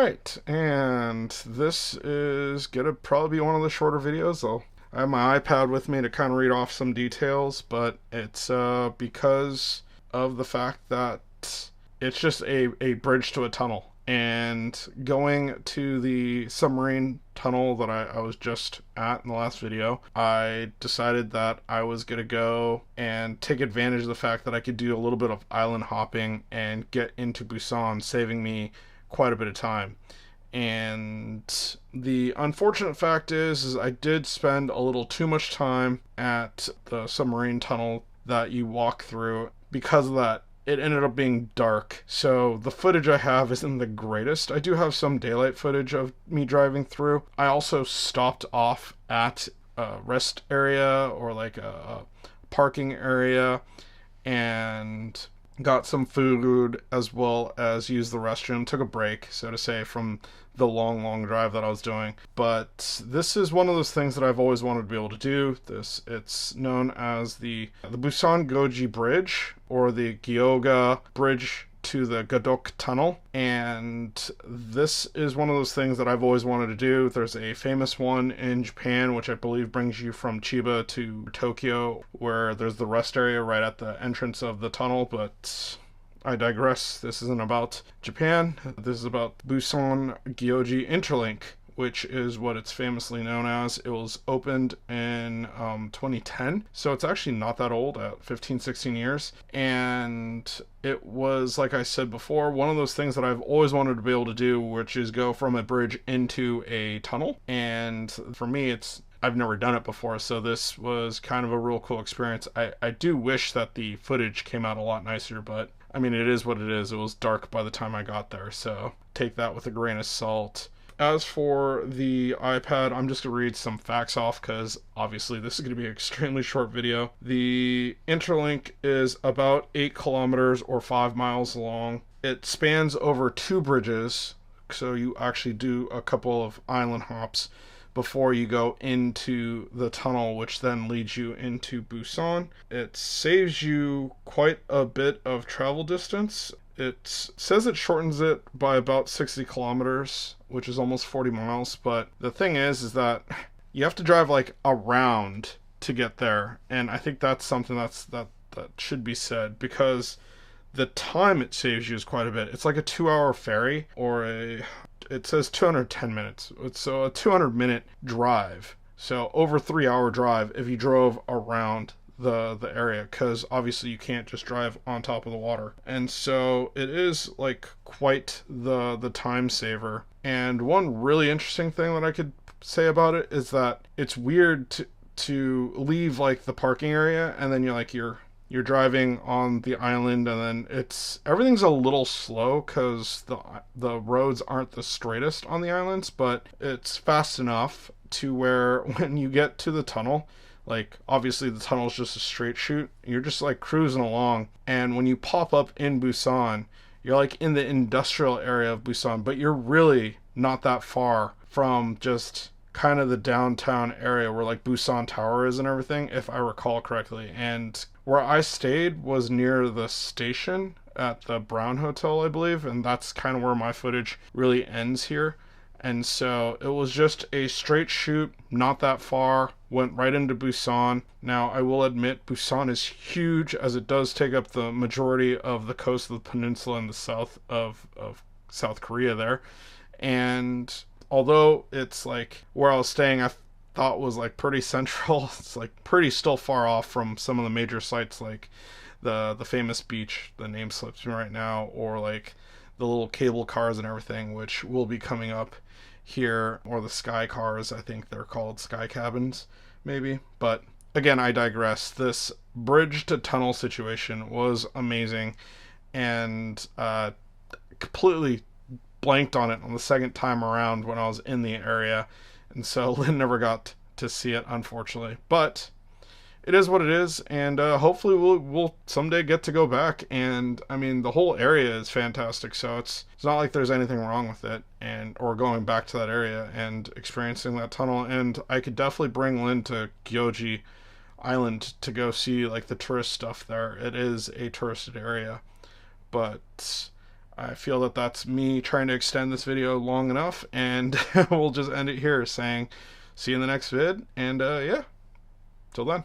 Alright, and this is gonna probably be one of the shorter videos. I have my iPad with me to kind of read off some details, but it's because of the fact that it's just a bridge to a tunnel. And going to the submarine tunnel that I was just at in the last video, I decided that I was going to go and take advantage of the fact that I could do a little bit of island hopping and get into Busan, saving me quite a bit of time. And the unfortunate fact is I did spend a little too much time at the submarine tunnel that you walk through. Because of that, it ended up being dark, so the footage I have isn't the greatest. I do have some daylight footage of me driving through. I also stopped off at a rest area or like a parking area and got some food as well as used the restroom, took a break, so to say, from the long drive that I was doing. But this is one of those things that I've always wanted to be able to do. It's known as the Busan Geoje Bridge, or the Geoga Bridge to the Gadok Tunnel, and this is one of those things that I've always wanted to do. There's a famous one in Japan, which I believe brings you from Chiba to Tokyo, where there's the rest area right at the entrance of the tunnel, but I digress. This isn't about Japan. This is about Busan Geoje Interlink, which is what it's famously known as. It was opened in 2010, so it's actually not that old, at 15-16 years. And it was, like I said before, one of those things that I've always wanted to be able to do, which is go from a bridge into a tunnel. And for me, I've never done it before, so this was kind of a real cool experience. I do wish that the footage came out a lot nicer, but I mean, it is what it is. It was dark by the time I got there, so take that with a grain of salt. As for the iPad, I'm just going to read some facts off because obviously this is going to be an extremely short video. The Interlink is about 8 kilometers or 5 miles long. It spans over 2 bridges, so you actually do a couple of island hops before you go into the tunnel, which then leads you into Busan. It saves you quite a bit of travel distance. It says it shortens it by about 60 kilometers, which is almost 40 miles. But the thing is that you have to drive like around to get there. And I think that's something that should be said, because the time it saves you is quite a bit. It's like a 2-hour ferry, or it says 210 minutes. So a 200-minute drive. So over 3-hour drive if you drove around the area, because obviously you can't just drive on top of the water. And so it is like quite the time saver. And one really interesting thing that I could say about it is that it's weird to leave like the parking area, and then you're driving on the island, and then everything's a little slow because the roads aren't the straightest on the islands, but it's fast enough to where when you get to the tunnel, like obviously the tunnel's just a straight shoot, you're just like cruising along, and when you pop up in Busan, you're like in the industrial area of Busan, but you're really not that far from just kind of the downtown area where like Busan Tower is and everything, if I recall correctly. And where I stayed was near the station at the Brown Hotel, I believe, and that's kind of where my footage really ends here. And so it was just a straight shoot, not that far, went right into Busan. Now, I will admit, Busan is huge, as it does take up the majority of the coast of the peninsula in the south of South Korea there. And although it's like where I was staying, I thought was like pretty central, it's like pretty still far off from some of the major sites, like the famous beach, the name slips me right now, or like the little cable cars and everything, which will be coming up here, or the sky cars, I think they're called sky cabins maybe. But again, I digress. This bridge to tunnel situation was amazing, and completely blanked on it on the second time around when I was in the area, and so Lynn never got to see it, unfortunately. But it is what it is, and hopefully we'll someday get to go back. And I mean, the whole area is fantastic, so it's not like there's anything wrong with it, or going back to that area and experiencing that tunnel. And I could definitely bring Lynn to Geoje Island to go see like the tourist stuff there. It is a touristed area, but I feel that that's me trying to extend this video long enough, and we'll just end it here saying see you in the next vid, and yeah, till then.